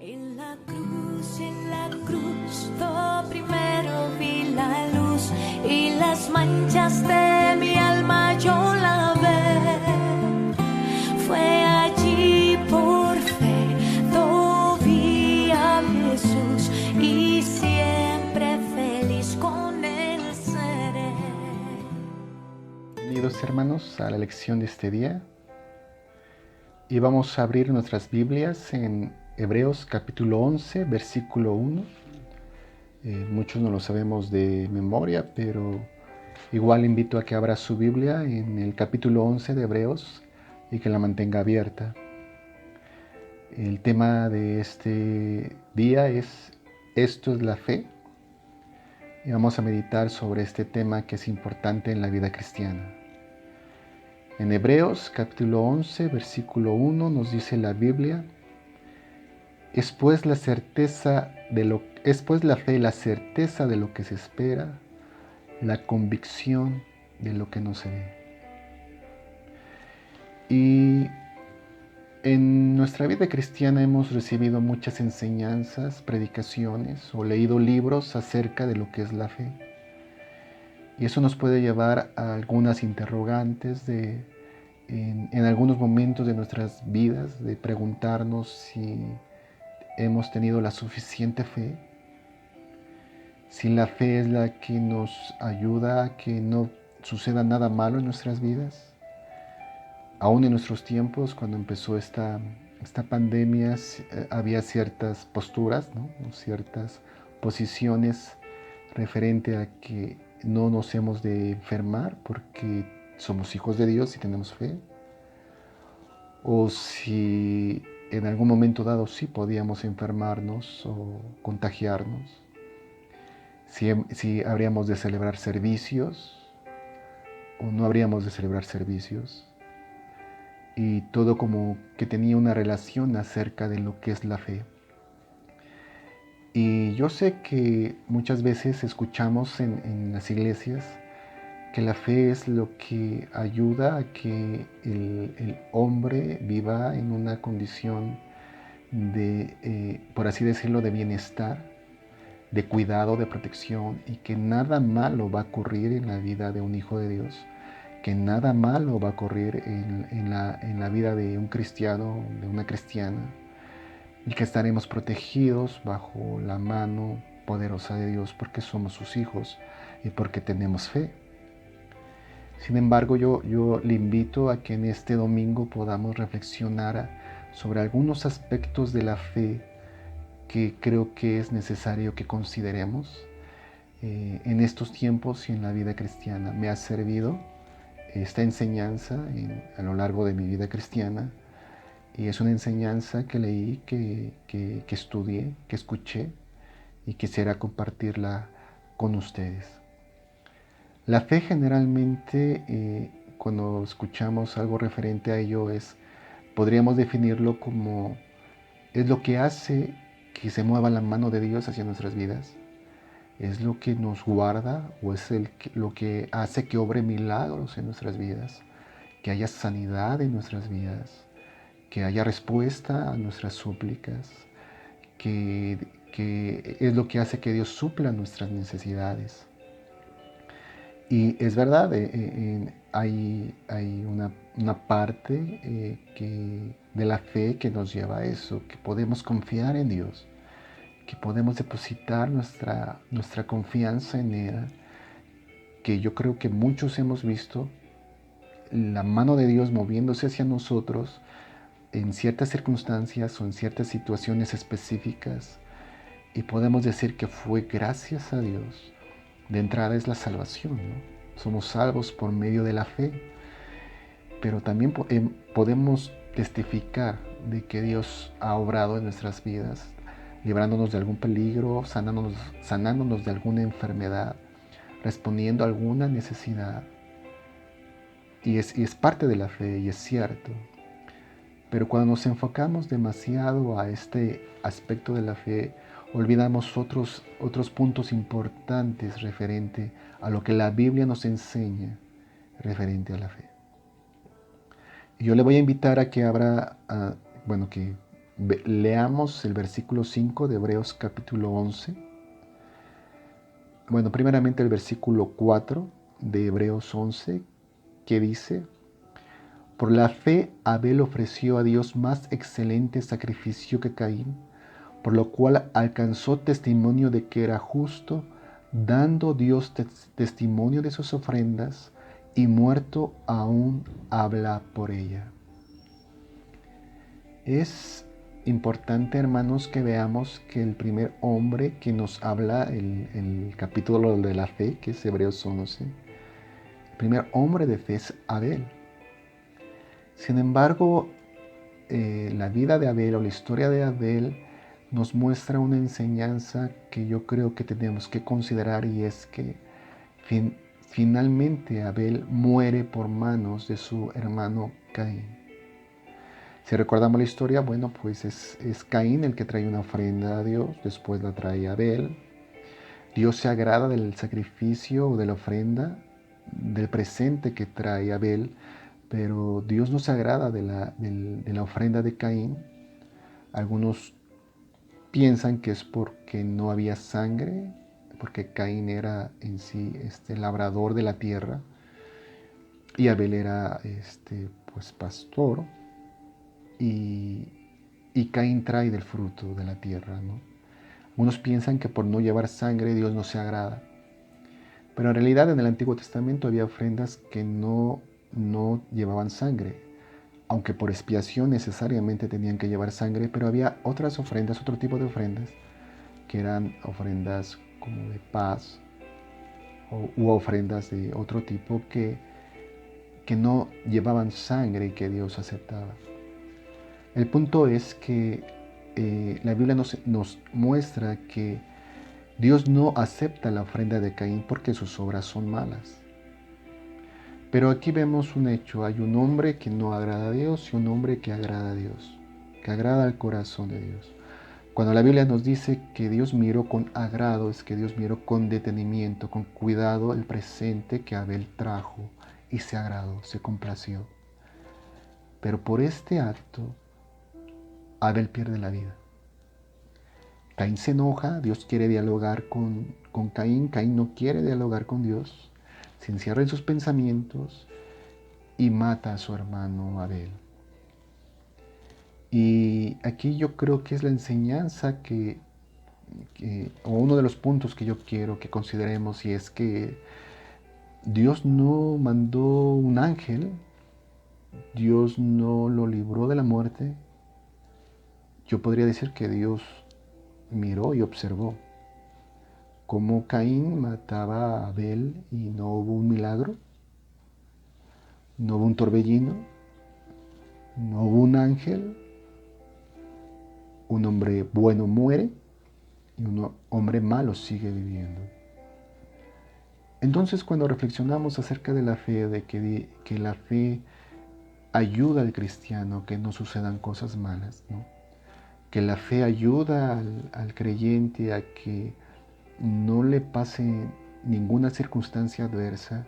En la cruz, yo primero vi la luz y las manchas de mi alma yo lavé. Fue allí por fe, yo vi a Jesús y siempre feliz con él seré. Bienvenidos hermanos a la lección de este día y vamos a abrir nuestras Biblias en Hebreos capítulo 11, versículo 1. Muchos no lo sabemos de memoria, pero igual invito a que abra su Biblia en el capítulo 11 de Hebreos y que la mantenga abierta. El tema de este día es «Esto es la fe» y vamos a meditar sobre este tema que es importante en la vida cristiana. En Hebreos capítulo 11, versículo 1 nos dice la Biblia: es pues la fe la certeza de lo que se espera, la convicción de lo que no se ve. Y en nuestra vida cristiana hemos recibido muchas enseñanzas, predicaciones o leído libros acerca de lo que es la fe. Y eso nos puede llevar a algunas interrogantes en algunos momentos de nuestras vidas, de preguntarnos si hemos tenido la suficiente fe, si la fe es la que nos ayuda a que no suceda nada malo en nuestras vidas. Aún en nuestros tiempos, cuando empezó esta pandemia, había ciertas posturas, ¿no? Ciertas posiciones referente a que no nos hemos de enfermar porque somos hijos de Dios y tenemos fe, o si en algún momento dado sí podíamos enfermarnos o contagiarnos, si habríamos de celebrar servicios o no habríamos de celebrar servicios, y todo como que tenía una relación acerca de lo que es la fe. Y yo sé que muchas veces escuchamos en las iglesias que la fe es lo que ayuda a que el hombre viva en una condición de, por así decirlo, de bienestar, de cuidado, de protección, y que nada malo va a ocurrir en la vida de un hijo de Dios, que nada malo va a ocurrir en la vida de un cristiano, de una cristiana, y que estaremos protegidos bajo la mano poderosa de Dios porque somos sus hijos y porque tenemos fe. Sin embargo, yo le invito a que en este domingo podamos reflexionar sobre algunos aspectos de la fe que creo que es necesario que consideremos en estos tiempos y en la vida cristiana. Me ha servido esta enseñanza a lo largo de mi vida cristiana, y es una enseñanza que leí, que estudié, que escuché y quisiera compartirla con ustedes. La fe generalmente, cuando escuchamos algo referente a ello, podríamos definirlo como es lo que hace que se mueva la mano de Dios hacia nuestras vidas. Es lo que nos guarda, o es lo que hace que obre milagros en nuestras vidas, que haya sanidad en nuestras vidas, que haya respuesta a nuestras súplicas, que es lo que hace que Dios supla nuestras necesidades. Y es verdad, hay una parte de la fe que nos lleva a eso, que podemos confiar en Dios, que podemos depositar nuestra confianza en Él, que yo creo que muchos hemos visto la mano de Dios moviéndose hacia nosotros en ciertas circunstancias o en ciertas situaciones específicas, y podemos decir que fue gracias a Dios. De entrada es la salvación, ¿no? Somos salvos por medio de la fe, pero también podemos testificar de que Dios ha obrado en nuestras vidas, librándonos de algún peligro, sanándonos de alguna enfermedad, respondiendo a alguna necesidad. Y es parte de la fe, y es cierto. Pero cuando nos enfocamos demasiado a este aspecto de la fe, olvidamos otros puntos importantes referente a lo que la Biblia nos enseña referente a la fe. Y yo le voy a invitar a que abra, que Leamos el versículo 5 de Hebreos capítulo 11. Bueno, primeramente el versículo 4 de Hebreos 11, que dice: por la fe Abel ofreció a Dios más excelente sacrificio que Caín, por lo cual alcanzó testimonio de que era justo, dando Dios testimonio de sus ofrendas, y muerto aún habla por ella. Es importante, hermanos, que veamos que el primer hombre que nos habla el capítulo de la fe, que es Hebreos 11, el primer hombre de fe es Abel. Sin embargo, la vida de Abel o la historia de Abel nos muestra una enseñanza que yo creo que tenemos que considerar, y es que finalmente Abel muere por manos de su hermano Caín. Si recordamos la historia, bueno, pues es Caín el que trae una ofrenda a Dios, después la trae Abel. Dios se agrada del sacrificio o de la ofrenda, del presente que trae Abel, pero Dios no se agrada de la ofrenda de Caín. Algunos piensan que es porque no había sangre, porque Caín era en sí labrador de la tierra y Abel era pues pastor, y Caín trae del fruto de la tierra, ¿no? Unos piensan que por no llevar sangre Dios no se agrada, pero en realidad en el Antiguo Testamento había ofrendas que no llevaban sangre, aunque por expiación necesariamente tenían que llevar sangre, pero había otras ofrendas, otro tipo de ofrendas, que eran ofrendas como de paz u ofrendas de otro tipo que no llevaban sangre y que Dios aceptaba. El punto es que la Biblia nos muestra que Dios no acepta la ofrenda de Caín porque sus obras son malas. Pero aquí vemos un hecho: hay un hombre que no agrada a Dios y un hombre que agrada a Dios, que agrada al corazón de Dios. Cuando la Biblia nos dice que Dios miró con agrado, es que Dios miró con detenimiento, con cuidado el presente que Abel trajo y se agradó, se complació. Pero por este acto, Abel pierde la vida. Caín se enoja, Dios quiere dialogar con Caín, Caín no quiere dialogar con Dios, se encierra en sus pensamientos y mata a su hermano Abel. Y aquí yo creo que es la enseñanza o uno de los puntos que yo quiero que consideremos, y es que Dios no mandó un ángel, Dios no lo libró de la muerte. Yo podría decir que Dios miró y observó cómo Caín mataba a Abel y no hubo un milagro, no hubo un torbellino, no hubo un ángel. Un hombre bueno muere y un hombre malo sigue viviendo. Entonces, cuando reflexionamos acerca de la fe, de que la fe ayuda al cristiano que no sucedan cosas malas, ¿no? Que la fe ayuda al creyente a que no le pase ninguna circunstancia adversa,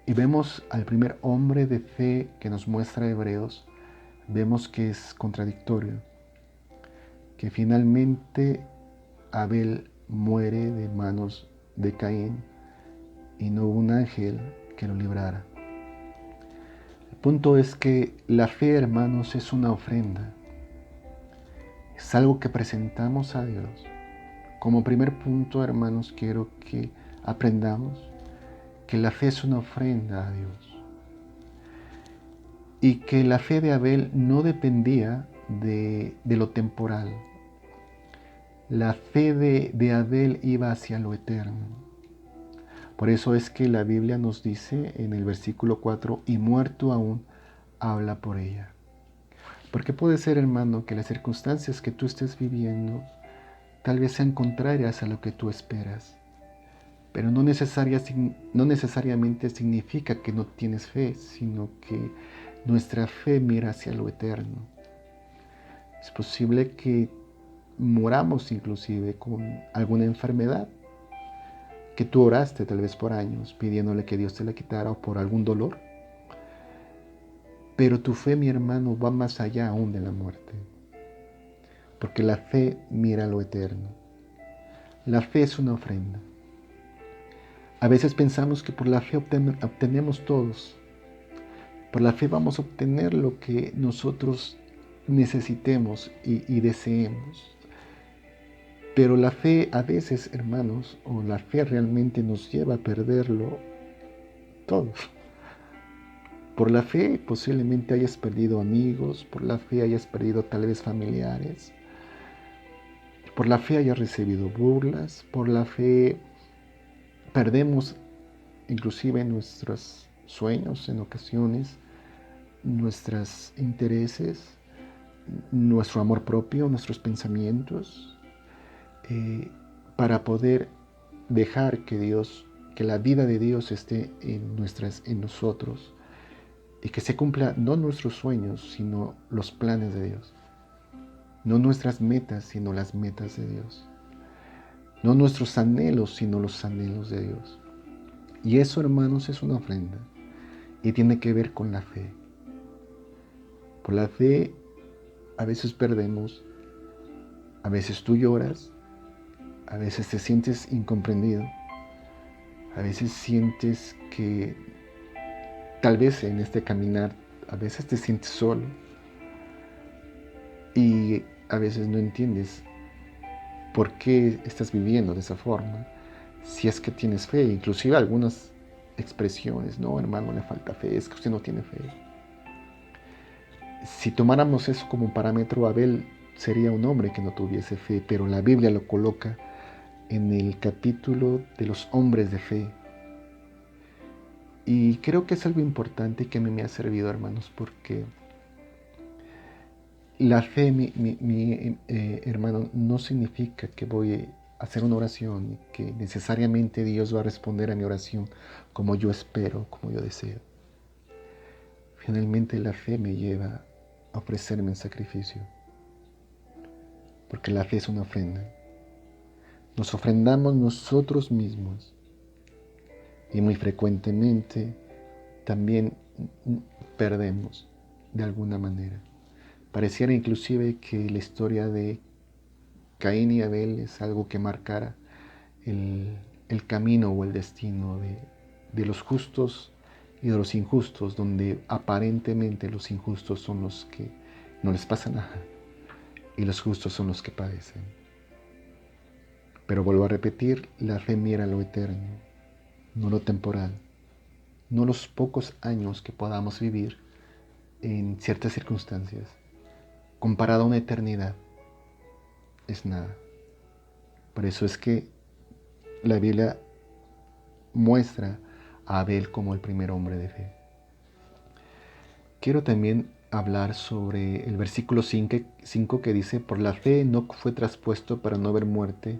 y vemos al primer hombre de fe que nos muestra Hebreos, vemos que es contradictorio, que finalmente Abel muere de manos de Caín y no hubo un ángel que lo librara. El punto es que la fe, hermanos, es una ofrenda. Es algo que presentamos a Dios. Como primer punto, hermanos, quiero que aprendamos que la fe es una ofrenda a Dios. Y que la fe de Abel no dependía de lo temporal. La fe de Abel iba hacia lo eterno. Por eso es que la Biblia nos dice en el versículo 4, y muerto aún, habla por ella. Porque puede ser, hermano, que las circunstancias que tú estés viviendo tal vez sean contrarias a lo que tú esperas, pero no necesariamente significa que no tienes fe, sino que nuestra fe mira hacia lo eterno. Es posible que moramos inclusive con alguna enfermedad que tú oraste tal vez por años pidiéndole que Dios te la quitara, o por algún dolor. Pero tu fe, mi hermano, va más allá aún de la muerte. porque la fe mira lo eterno. La fe es una ofrenda. A veces pensamos que por la fe obtenemos todos. Por la fe vamos a obtener lo que nosotros necesitemos y deseemos. Pero la fe a veces, hermanos, o la fe realmente nos lleva a perderlo todo. Por la fe posiblemente hayas perdido amigos, por la fe hayas perdido tal vez familiares, por la fe hayas recibido burlas, por la fe perdemos inclusive nuestros sueños en ocasiones, nuestros intereses, nuestro amor propio, nuestros pensamientos, para poder dejar que la vida de Dios esté en nosotros y que se cumpla no nuestros sueños, sino los planes de Dios. No nuestras metas, sino las metas de Dios. No nuestros anhelos, sino los anhelos de Dios. Y eso, hermanos, es una ofrenda y tiene que ver con la fe. Por la fe a veces perdemos, a veces tú lloras, a veces te sientes incomprendido, a veces sientes que tal vez en este caminar, a veces te sientes solo y a veces no entiendes por qué estás viviendo de esa forma. Si es que tienes fe, inclusive algunas expresiones, no hermano, le falta fe, es que usted no tiene fe. Si tomáramos eso como un parámetro, Abel sería un hombre que no tuviese fe, pero la Biblia lo coloca en el capítulo de los hombres de fe. Y creo que es algo importante que a mí me ha servido, hermanos, porque la fe, hermano, no significa que voy a hacer una oración y que necesariamente Dios va a responder a mi oración como yo espero, como yo deseo. Finalmente la fe me lleva a ofrecerme en sacrificio, porque la fe es una ofrenda. Nos ofrendamos nosotros mismos y muy frecuentemente también perdemos de alguna manera. Pareciera inclusive que la historia de Caín y Abel es algo que marcara el camino o el destino de los justos y de los injustos, donde aparentemente los injustos son los que no les pasa nada y los justos son los que padecen. Pero vuelvo a repetir, la fe mira lo eterno, no lo temporal, no los pocos años que podamos vivir en ciertas circunstancias. Comparado a una eternidad, es nada. Por eso es que la Biblia muestra a Abel como el primer hombre de fe. Quiero también hablar sobre el versículo 5 que dice: por la fe Enoc fue traspuesto para no ver muerte,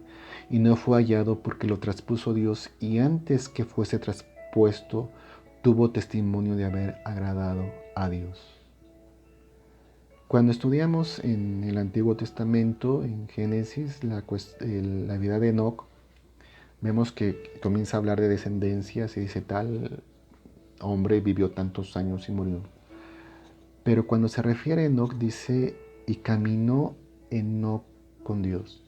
y no fue hallado porque lo traspuso Dios, y antes que fuese traspuesto tuvo testimonio de haber agradado a Dios. Cuando estudiamos en el Antiguo Testamento, en Génesis, la vida de Enoc, vemos que comienza a hablar de descendencias y dice tal hombre vivió tantos años y murió. Pero cuando se refiere a Enoc dice, y caminó Enoc con Dios.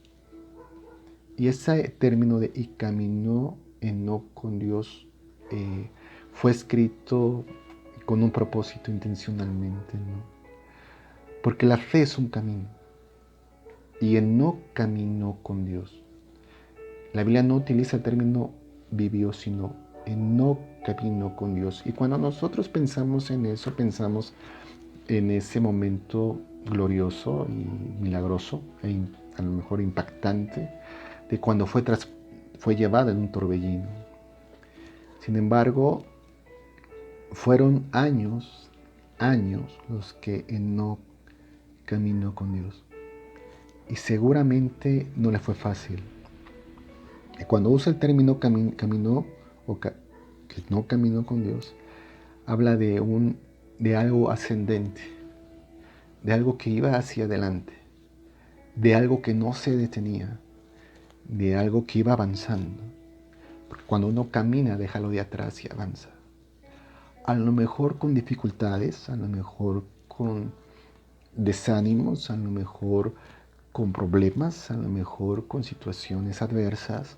Y ese término de y caminó Enoc con Dios fue escrito con un propósito intencionalmente, ¿no? Porque la fe es un camino. Y Enoc caminó con Dios. La Biblia no utiliza el término vivió, sino Enoc caminó con Dios. Y cuando nosotros pensamos en eso, pensamos en ese momento glorioso y milagroso, e a lo mejor impactante, de cuando fue llevado en un torbellino. Sin embargo, fueron años los que Enoc caminó con Dios. Y seguramente no le fue fácil. Y cuando usa el término caminó o que no caminó con Dios, habla de algo ascendente, de algo que iba hacia adelante, de algo que no se detenía, de algo que iba avanzando. Porque cuando uno camina, déjalo de atrás y avanza. A lo mejor con dificultades, a lo mejor con desánimos, a lo mejor con problemas, a lo mejor con situaciones adversas,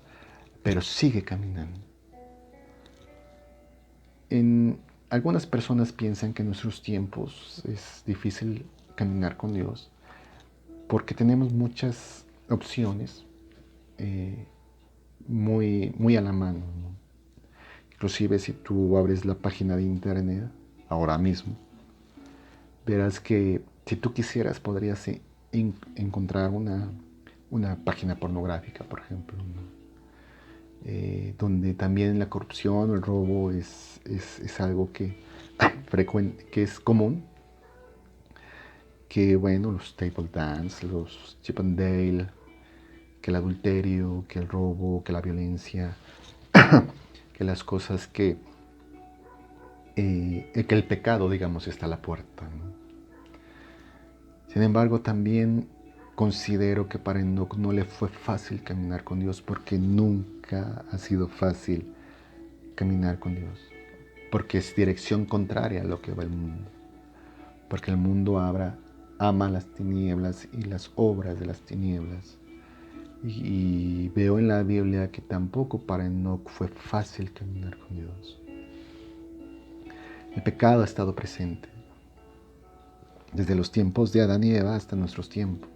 pero sigue caminando. Algunas personas piensan que en nuestros tiempos es difícil caminar con Dios porque tenemos muchas opciones muy a la mano, ¿no? Inclusive si tú abres la página de internet ahora mismo, verás que si tú quisieras podrías encontrar una página pornográfica, por ejemplo, ¿no? Donde también la corrupción o el robo es algo que es común, que bueno, los table dance, los chip and dale, que el adulterio, que el robo, que la violencia, que las cosas que el pecado, digamos, está a la puerta, ¿no? Sin embargo, también considero que para Enoc no le fue fácil caminar con Dios, porque nunca ha sido fácil caminar con Dios, porque es dirección contraria a lo que va el mundo, porque el mundo ama las tinieblas y las obras de las tinieblas. Y veo en la Biblia que tampoco para Enoc fue fácil caminar con Dios. El pecado ha estado presente desde los tiempos de Adán y Eva hasta nuestros tiempos,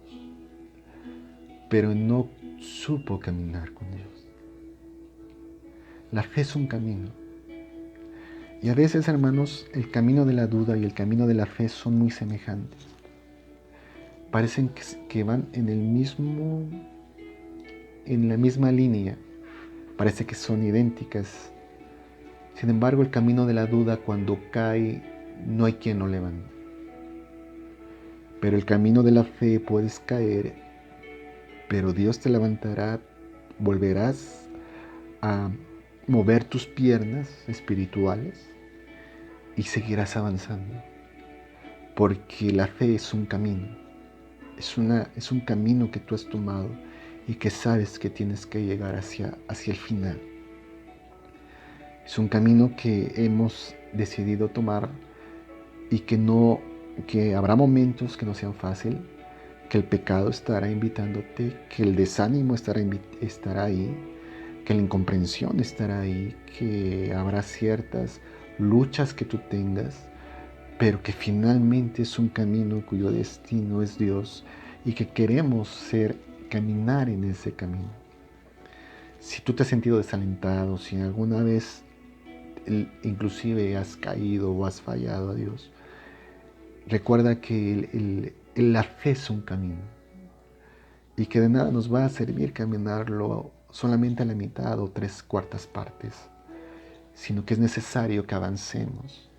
pero Enoc supo caminar con Dios. La fe es un camino. Y a veces, hermanos, el camino de la duda y el camino de la fe son muy semejantes. Parecen que van en la misma línea. Parece que son idénticas. Sin embargo, el camino de la duda, cuando cae, no hay quien lo levante. Pero el camino de la fe, puedes caer, pero Dios te levantará, volverás a mover tus piernas espirituales y seguirás avanzando. Porque la fe es un camino, es un camino que tú has tomado y que sabes que tienes que llegar hacia el final. Es un camino que hemos decidido tomar y que habrá momentos que no sean fáciles, que el pecado estará invitándote, que el desánimo estará ahí, que la incomprensión estará ahí, que habrá ciertas luchas que tú tengas, pero que finalmente es un camino cuyo destino es Dios y que queremos caminar en ese camino. Si tú te has sentido desalentado, si alguna vez inclusive has caído o has fallado a Dios, recuerda que la fe es un camino y que de nada nos va a servir caminarlo solamente a la mitad o 3/4 partes, sino que es necesario que avancemos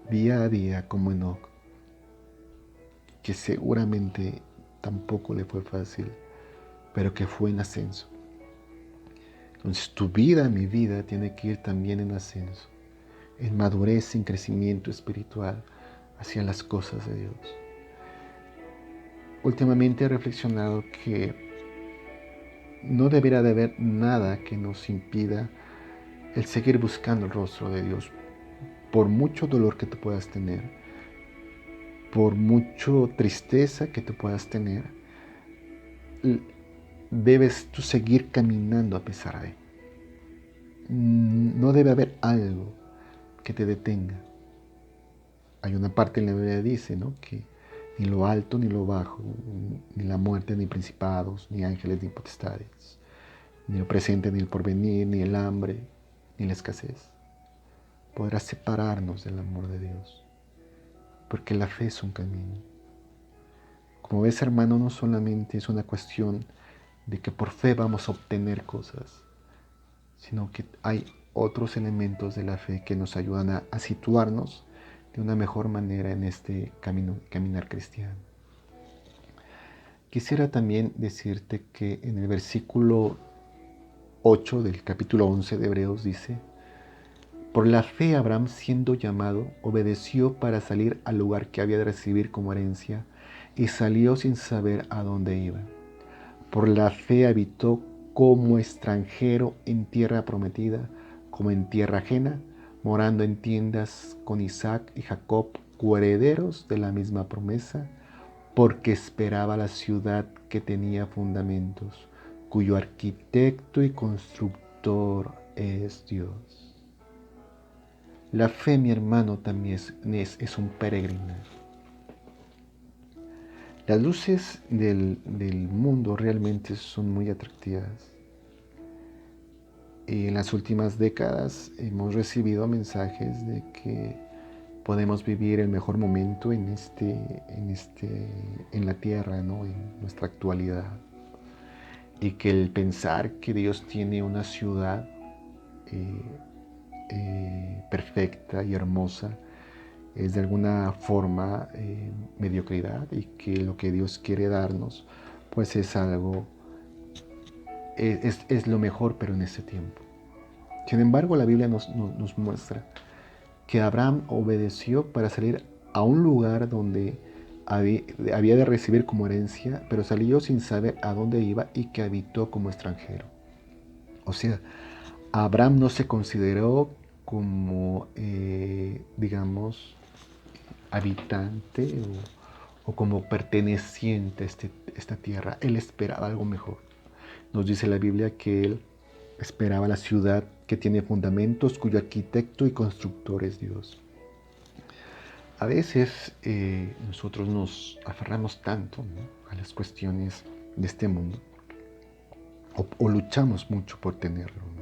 día a día como Enoc, que seguramente tampoco le fue fácil, pero que fue en ascenso. Entonces tu vida, mi vida, tiene que ir también en ascenso, en madurez, en crecimiento espiritual hacia las cosas de Dios. Últimamente he reflexionado que no deberá de haber nada que nos impida el seguir buscando el rostro de Dios, por mucho dolor que tú puedas tener, por mucha tristeza que tú puedas tener, debes tú seguir caminando a pesar de. No debe haber algo que te detenga. Hay una parte en la Biblia que dice, ¿no?, que ni lo alto ni lo bajo, ni la muerte ni principados, ni ángeles ni potestades, ni lo presente ni el porvenir, ni el hambre, ni la escasez podrá separarnos del amor de Dios, porque la fe es un camino. Como ves, hermano, no solamente es una cuestión de que por fe vamos a obtener cosas, sino que hay otros elementos de la fe que nos ayudan a situarnos de una mejor manera en este caminar cristiano. Quisiera también decirte que en el versículo 8 del capítulo 11 de Hebreos dice: por la fe Abraham, siendo llamado, obedeció para salir al lugar que había de recibir como herencia, y salió sin saber a dónde iba. Por la fe habitó como extranjero en tierra prometida, como en tierra ajena, morando en tiendas con Isaac y Jacob, coherederos de la misma promesa, porque esperaba la ciudad que tenía fundamentos, cuyo arquitecto y constructor es Dios. La fe, mi hermano, también es un peregrinar. Las luces del mundo realmente son muy atractivas. Y en las últimas décadas hemos recibido mensajes de que podemos vivir el mejor momento en la tierra, ¿no? En nuestra actualidad. Y que el pensar que Dios tiene una ciudad perfecta y hermosa es de alguna forma mediocridad, y que lo que Dios quiere darnos pues es algo, es lo mejor, pero en este tiempo. Sin embargo, la Biblia nos muestra que Abraham obedeció para salir a un lugar donde había de recibir como herencia, pero salió sin saber a dónde iba y que habitó como extranjero. O sea, Abraham no se consideró como, digamos, habitante o como perteneciente a esta tierra. Él esperaba algo mejor. Nos dice la Biblia que él esperaba la ciudad que tiene fundamentos, cuyo arquitecto y constructor es Dios. A veces nosotros nos aferramos tanto, ¿no?, a las cuestiones de este mundo, o luchamos mucho por tenerlo, ¿no?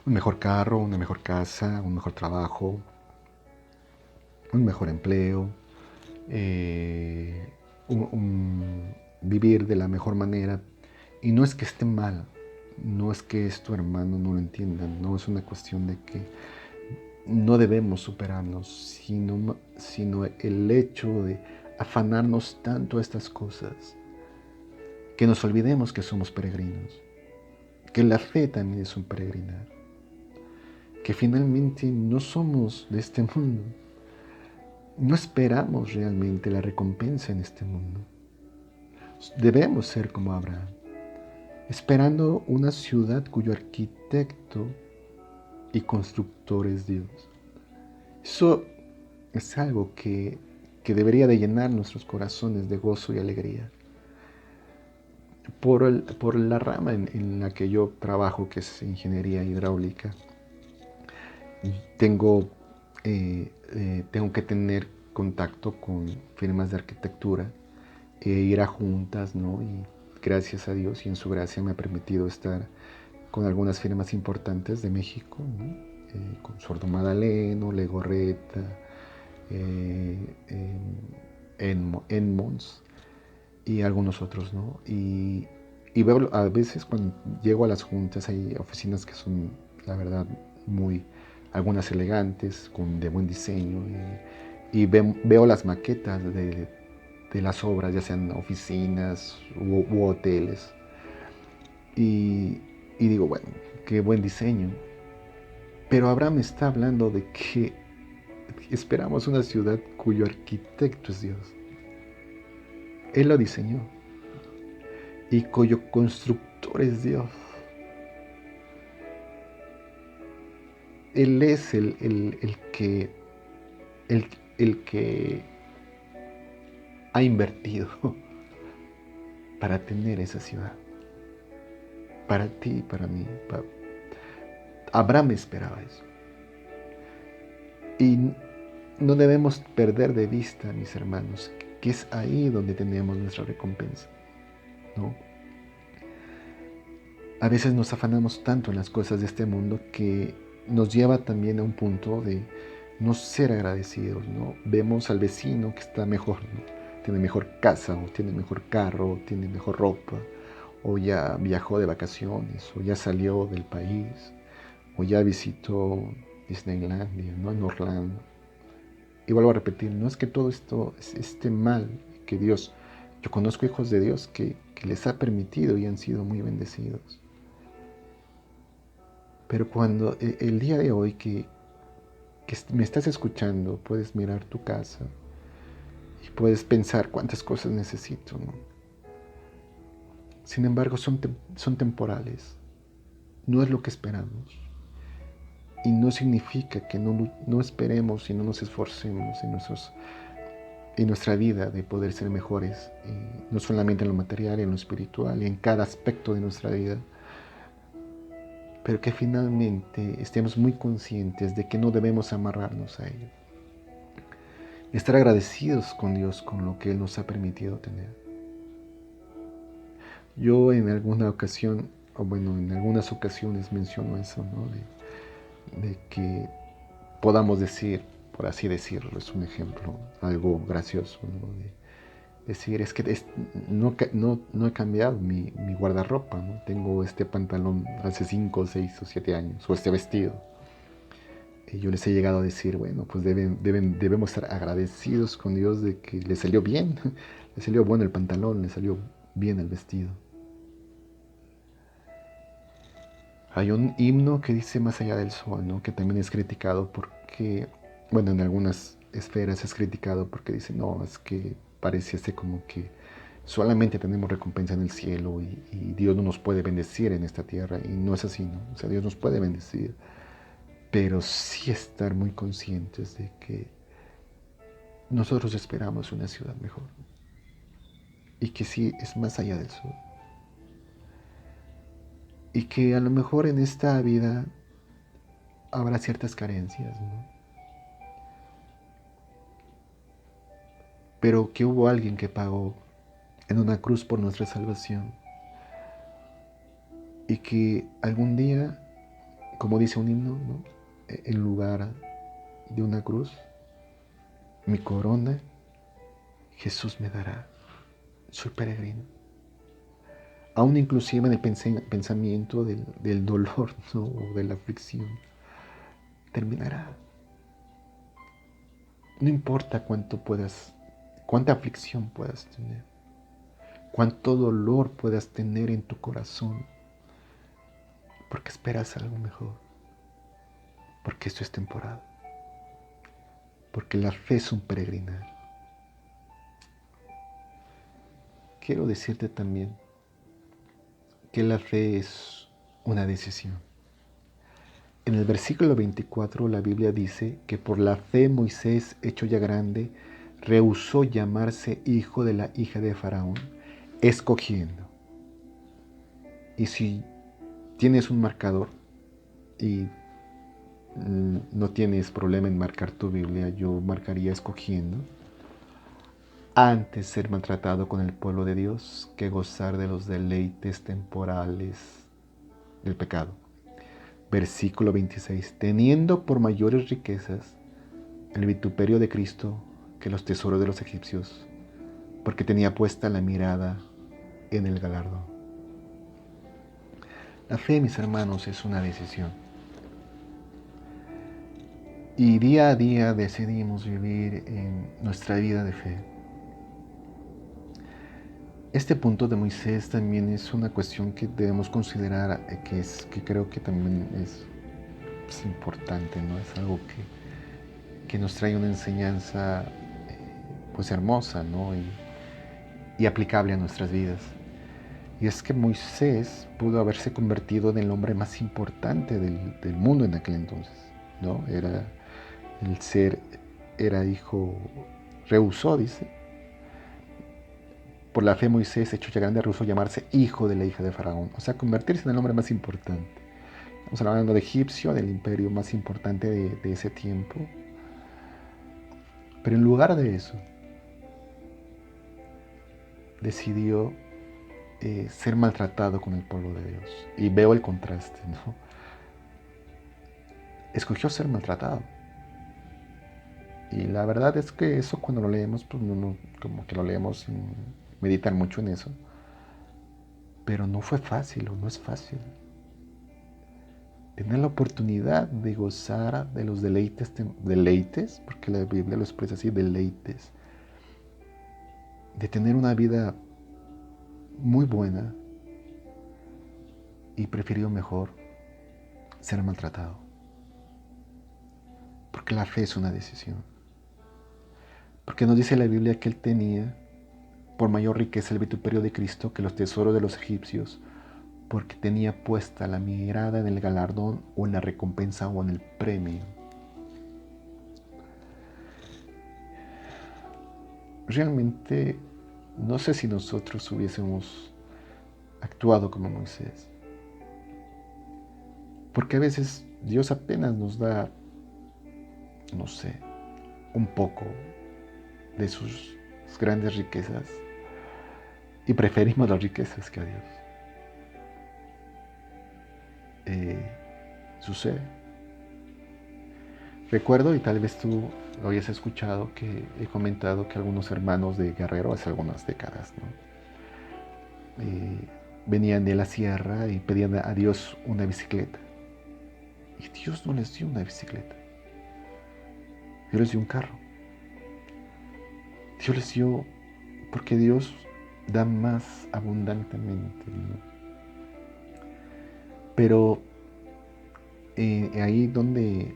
Un mejor carro, una mejor casa, un mejor trabajo, un mejor empleo, vivir de la mejor manera. Y no es que esté mal, no es que esto, hermano, no lo entiendan, no es una cuestión de que no debemos superarnos, sino el hecho de afanarnos tanto a estas cosas, que nos olvidemos que somos peregrinos, que la fe también es un peregrinar, que finalmente no somos de este mundo, no esperamos realmente la recompensa en este mundo. Debemos ser como Abraham, esperando una ciudad cuyo arquitecto y constructor es Dios. Eso es algo que debería de llenar nuestros corazones de gozo y alegría. Por la rama en la que yo trabajo, que es ingeniería hidráulica, tengo que tener contacto con firmas de arquitectura, ir a juntas, ¿no? Y gracias a Dios y en su gracia me ha permitido estar con algunas firmas importantes de México, ¿no? Con Sordo Madaleno, Legorreta, Edmonds y algunos otros, ¿no? Y veo a veces cuando llego a las juntas, hay oficinas que son, la verdad, algunas elegantes, de buen diseño, y veo las maquetas de las obras, ya sean oficinas u hoteles, y digo, bueno, qué buen diseño. Pero Abraham está hablando de que esperamos una ciudad cuyo arquitecto es Dios. Él lo diseñó y cuyo constructor es Dios. Él es el que ha invertido para tener esa ciudad. Para ti y para mí. Abraham esperaba eso. Y no debemos perder de vista, mis hermanos, que es ahí donde tenemos nuestra recompensa, ¿no? A veces nos afanamos tanto en las cosas de este mundo que nos lleva también a un punto de no ser agradecidos, ¿no? Vemos al vecino que está mejor, ¿no? Tiene mejor casa, o tiene mejor carro, o tiene mejor ropa, o ya viajó de vacaciones, o ya salió del país, o ya visitó Disneylandia, ¿no?, en Orlando. Y vuelvo a repetir, no es que todo esto esté mal, que Dios, yo conozco hijos de Dios que les ha permitido y han sido muy bendecidos. Pero cuando el día de hoy que me estás escuchando, puedes mirar tu casa y puedes pensar cuántas cosas necesito, ¿no? Sin embargo, son temporales, no es lo que esperamos. Y no significa que no esperemos y no nos esforcemos en nuestra vida de poder ser mejores, no solamente en lo material, en lo espiritual, en cada aspecto de nuestra vida, pero que finalmente estemos muy conscientes de que no debemos amarrarnos a ello. Estar agradecidos con Dios con lo que Él nos ha permitido tener. Yo en alguna ocasión, o bueno, en algunas ocasiones menciono eso, ¿no? De que podamos decir, por así decirlo, es un ejemplo, algo gracioso, ¿no? De decir, es que no he cambiado mi guardarropa, ¿no? Tengo este pantalón hace 5, 6 o 7 años, o este vestido. Y yo les he llegado a decir, bueno, pues debemos estar agradecidos con Dios de que le salió bien, le salió bueno el pantalón, le salió bien el vestido. Hay un himno que dice Más allá del sol, ¿no? Que también es criticado porque, bueno, en algunas esferas es criticado porque dice, no, es que parece como que solamente tenemos recompensa en el cielo y Dios no nos puede bendecir en esta tierra. Y no es así, ¿no? O sea, Dios nos puede bendecir, pero sí estar muy conscientes de que nosotros esperamos una ciudad mejor y que sí es más allá del sol. Y que a lo mejor en esta vida habrá ciertas carencias, ¿no? Pero que hubo alguien que pagó en una cruz por nuestra salvación y que algún día, como dice un himno, ¿no? En lugar de una cruz, mi corona, Jesús me dará. Soy peregrino. Aún inclusive en el pensamiento del dolor, ¿no? O de la aflicción, terminará. No importa cuánta aflicción puedas tener, cuánto dolor puedas tener en tu corazón, porque esperas algo mejor, porque esto es temporal, porque la fe es un peregrinar. Quiero decirte también que la fe es una decisión. En el versículo 24 la Biblia dice que por la fe Moisés, hecho ya grande, rehusó llamarse hijo de la hija de Faraón, escogiendo. Y si tienes un marcador y no tienes problema en marcar tu Biblia, yo marcaría escogiendo. Antes ser maltratado con el pueblo de Dios que gozar de los deleites temporales del pecado. Versículo 26. Teniendo por mayores riquezas el vituperio de Cristo que los tesoros de los egipcios, porque tenía puesta la mirada en el galardón. La fe, mis hermanos, es una decisión. Y día a día decidimos vivir en nuestra vida de fe. Este punto de Moisés también es una cuestión que debemos considerar, que creo que también es importante, ¿no? Es algo que nos trae una enseñanza pues hermosa, ¿no? Y aplicable a nuestras vidas. Y es que Moisés pudo haberse convertido en el hombre más importante del mundo en aquel entonces, ¿no? Era hijo, rehusó, dice. Por la fe Moisés, hecho ya grande, rehusó llamarse hijo de la hija de Faraón. O sea, convertirse en el hombre más importante. Estamos hablando de egipcio, del imperio más importante de ese tiempo. Pero en lugar de eso, decidió ser maltratado con el pueblo de Dios. Y veo el contraste, ¿no? Escogió ser maltratado. Y la verdad es que eso cuando lo leemos, pues como que lo leemos sin meditar mucho en eso. Pero no fue fácil, o no es fácil. Tener la oportunidad de gozar de los deleites, porque la Biblia lo expresa así, deleites. De tener una vida muy buena y prefirió mejor ser maltratado. Porque la fe es una decisión. Porque nos dice la Biblia que él tenía por mayor riqueza el vituperio de Cristo que los tesoros de los egipcios, porque tenía puesta la mirada en el galardón o en la recompensa o en el premio. realmente no sé si nosotros hubiésemos actuado como Moisés. Porque a veces Dios apenas nos da, no sé, un poco de sus grandes riquezas y preferimos las riquezas que a Dios. Sucede. Recuerdo, y tal vez tú lo hayas escuchado, que he comentado que algunos hermanos de Guerrero hace algunas décadas, ¿no? Venían de la sierra y pedían a Dios una bicicleta. Y Dios no les dio una bicicleta. Dios les dio un carro. Dios les dio, porque Dios da más abundantemente, ¿no? Pero ahí donde,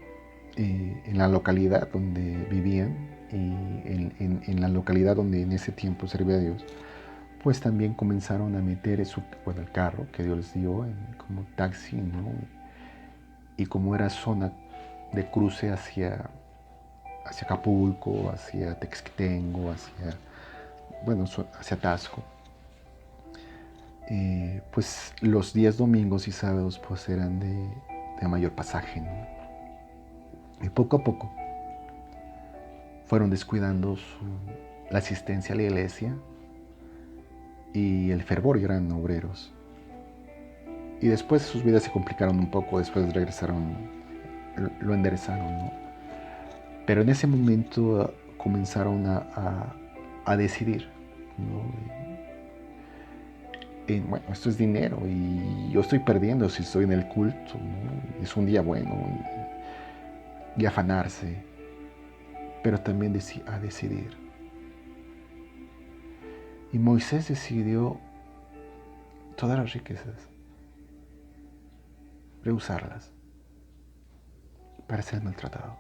en la localidad donde vivían y en la localidad donde en ese tiempo servía a Dios, pues también comenzaron a meter el carro que Dios les dio como taxi, ¿no? Y como era zona de cruce hacia Acapulco, hacia Texquitengo, hacia Tasco, pues los días domingos y sábados pues eran de mayor pasaje, ¿no? Y poco a poco fueron descuidando la asistencia a la iglesia y el fervor, y eran obreros. Y después sus vidas se complicaron un poco, después regresaron, lo enderezaron, ¿no? Pero en ese momento comenzaron a decidir, ¿no? Bueno, esto es dinero y yo estoy perdiendo si estoy en el culto, ¿no? Es un día bueno y afanarse, pero también a decidir. Y Moisés decidió todas las riquezas, rehusarlas para ser maltratado.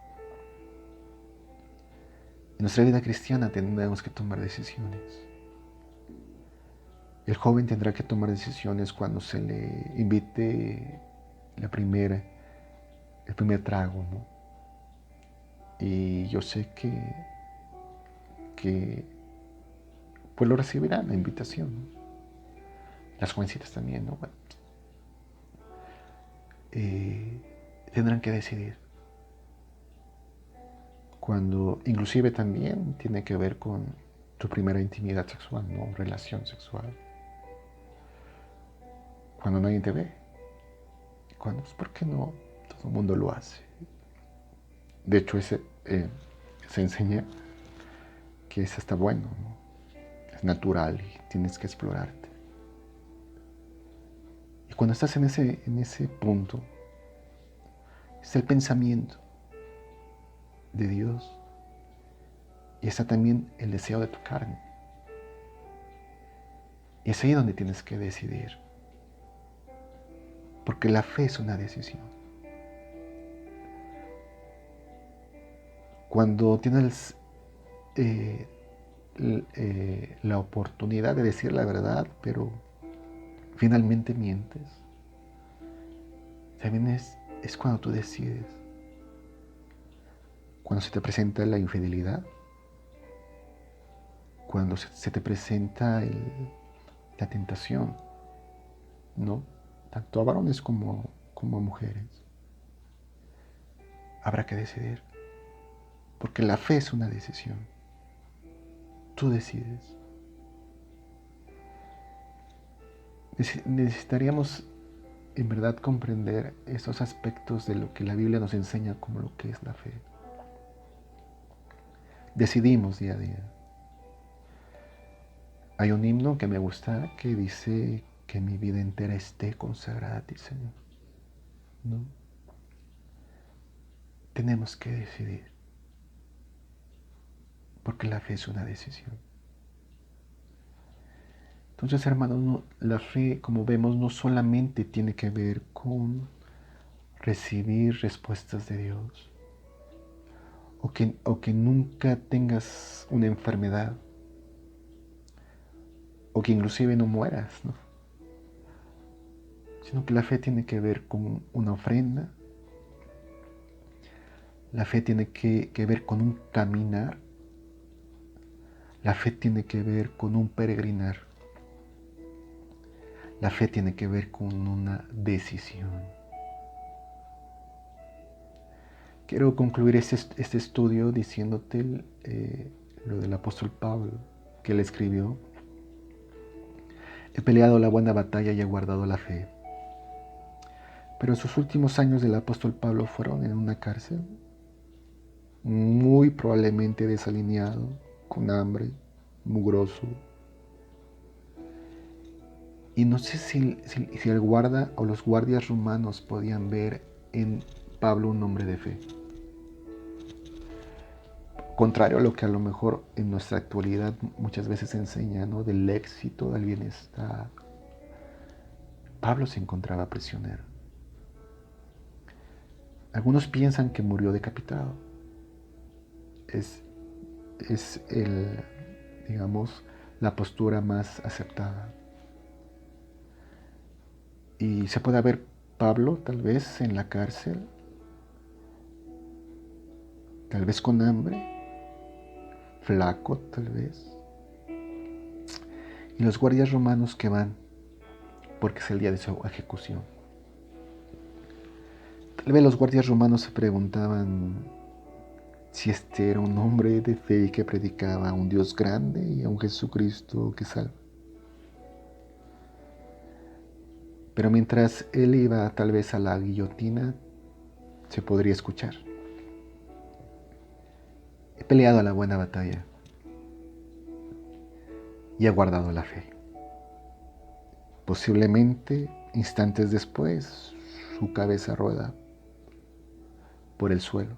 En nuestra vida cristiana tendremos que tomar decisiones. El joven tendrá que tomar decisiones cuando se le invite el primer trago, ¿no? Y yo sé que pues lo recibirán, la invitación, ¿no? Las jovencitas también, ¿no? Bueno, tendrán que decidir. Cuando inclusive también tiene que ver con tu primera intimidad sexual, ¿no? Relación sexual. Cuando nadie te ve. ¿Por qué no todo el mundo lo hace? De hecho, se enseña que es hasta bueno, ¿no? Es natural y tienes que explorarte. Y cuando estás en ese punto, es el pensamiento de Dios y está también el deseo de tu carne. Y es ahí donde tienes que decidir. Porque la fe es una decisión. Cuando tienes la oportunidad de decir la verdad, pero finalmente mientes, también es cuando tú decides. Cuando se te presenta la infidelidad, cuando se te presenta la tentación, ¿no? Tanto a varones como a mujeres. Habrá que decidir. Porque la fe es una decisión. Tú decides. Necesitaríamos en verdad comprender esos aspectos de lo que la Biblia nos enseña como lo que es la fe. Decidimos día a día. Hay un himno que me gusta que dice que mi vida entera esté consagrada a ti, Señor. ¿No? Tenemos que decidir. Porque la fe es una decisión. Entonces, hermanos, la fe, como vemos, no solamente tiene que ver con recibir respuestas de Dios, o que nunca tengas una enfermedad, o que inclusive no mueras, ¿no? Sino que la fe tiene que ver con una ofrenda, la fe tiene que ver con un caminar, La fe tiene que ver con un peregrinar. La fe tiene que ver con una decisión. Quiero concluir este estudio diciéndote lo del apóstol Pablo, que él escribió: he peleado la buena batalla y he guardado la fe. Pero sus últimos años del apóstol Pablo fueron en una cárcel, muy probablemente desalineado, con hambre, mugroso. Y no sé si el guarda o los guardias romanos podían ver en Pablo un hombre de fe. Contrario a lo que a lo mejor en nuestra actualidad muchas veces se enseña, ¿no? Del éxito, del bienestar. Pablo se encontraba prisionero. Algunos piensan que murió decapitado. Es digamos, la postura más aceptada. Y se puede ver Pablo tal vez en la cárcel, tal vez con hambre, flaco tal vez. Y los guardias romanos que van, porque es el día de su ejecución. Tal vez los guardias romanos se preguntaban si este era un hombre de fe que predicaba a un Dios grande y a un Jesucristo que salva. Pero mientras él iba tal vez a la guillotina, se podría escuchar: he peleado la buena batalla y he guardado la fe. Posiblemente, instantes después, su cabeza rueda por el suelo.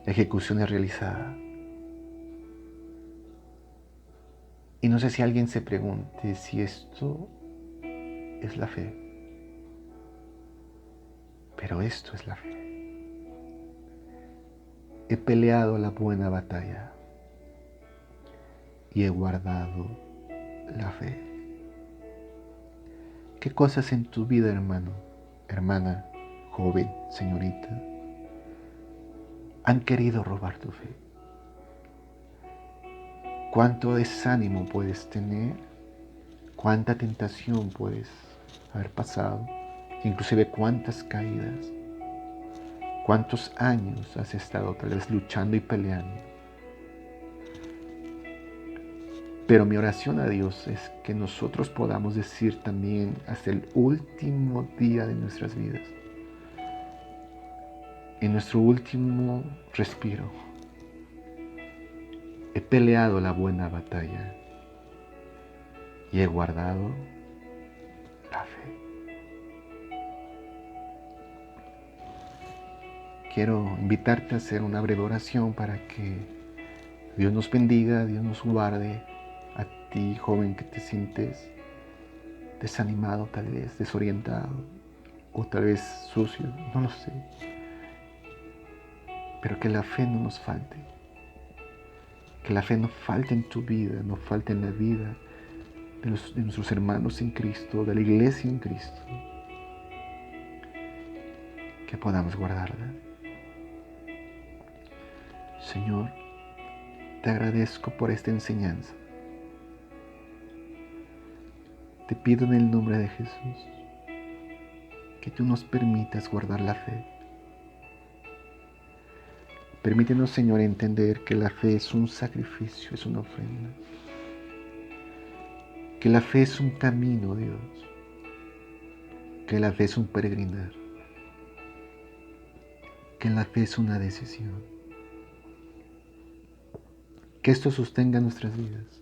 La ejecución es realizada. Y no sé si alguien se pregunte si esto es la fe. Pero esto es la fe. He peleado la buena batalla y he guardado la fe. ¿Qué cosas en tu vida, hermano, hermana, joven, señorita, han querido robar tu fe? ¿Cuánto desánimo puedes tener? ¿Cuánta tentación puedes haber pasado? Inclusive cuántas caídas. ¿Cuántos años has estado tal vez luchando y peleando? Pero mi oración a Dios es que nosotros podamos decir también hasta el último día de nuestras vidas, en nuestro último respiro: he peleado la buena batalla y he guardado la fe. Quiero invitarte a hacer una breve oración para que Dios nos bendiga, Dios nos guarde. A ti, joven, que te sientes desanimado, tal vez desorientado, o tal vez sucio, no lo sé. Pero que la fe no nos falte. Que la fe no falte en tu vida, no falte en la vida de nuestros hermanos en Cristo, de la iglesia en Cristo. Que podamos guardarla. Señor, te agradezco por esta enseñanza. Te pido en el nombre de Jesús que tú nos permitas guardar la fe. Permítenos, Señor, entender que la fe es un sacrificio, es una ofrenda. Que la fe es un camino, Dios. Que la fe es un peregrinar. Que la fe es una decisión. Que esto sostenga nuestras vidas.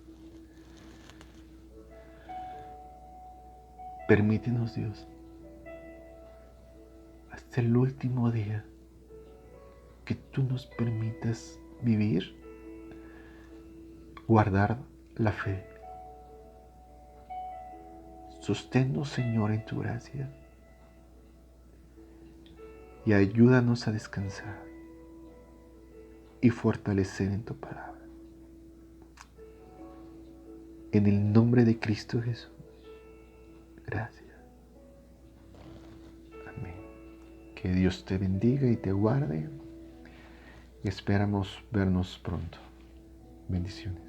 Permítenos, Dios, hasta el último día, que tú nos permitas vivir, guardar la fe. Sosténnos, Señor, en tu gracia y ayúdanos a descansar y fortalecer en tu palabra. En el nombre de Cristo Jesús. Gracias. Amén. Que Dios te bendiga y te guarde. Y esperamos vernos pronto. Bendiciones.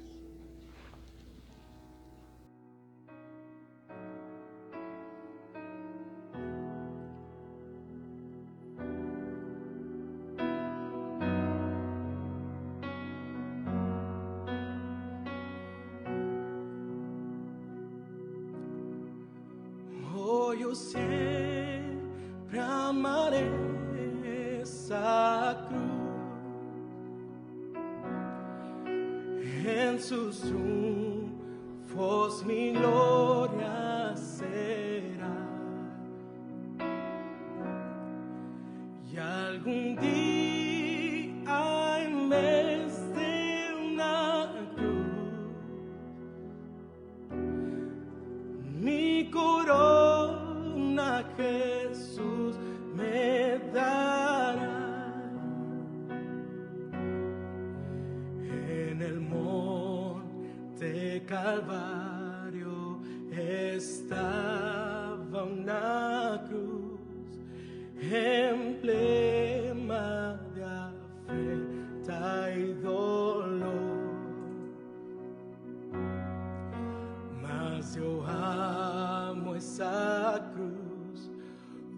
Yo siempre amaré esa cruz, en sus triunfos mi gloria será, y algún día en vez de una cruz mi corona Jesús me dará. En el monte Calvario estaba una cruz, emblema de afrenta y dolor. Mas yo amo esa cruz,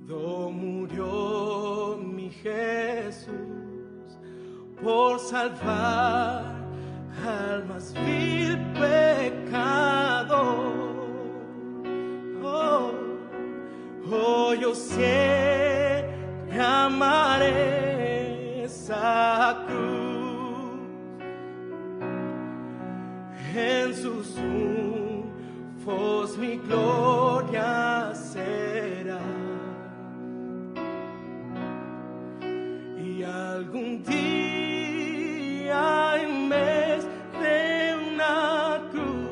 do murió mi Jesús por salvar al más vil pecador. Oh, yo siempre amaré esa cruz, en sus triunfos mi gloria será, y algún día en vez de una cruz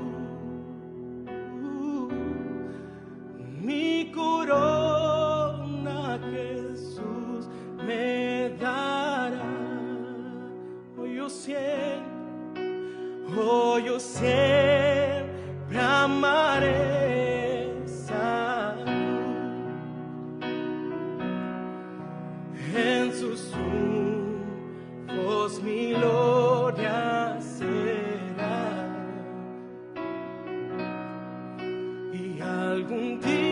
mi corona Jesús me dará. Yo siempre amaré esa cruz, en sus triunfos mi gloria será, y algún día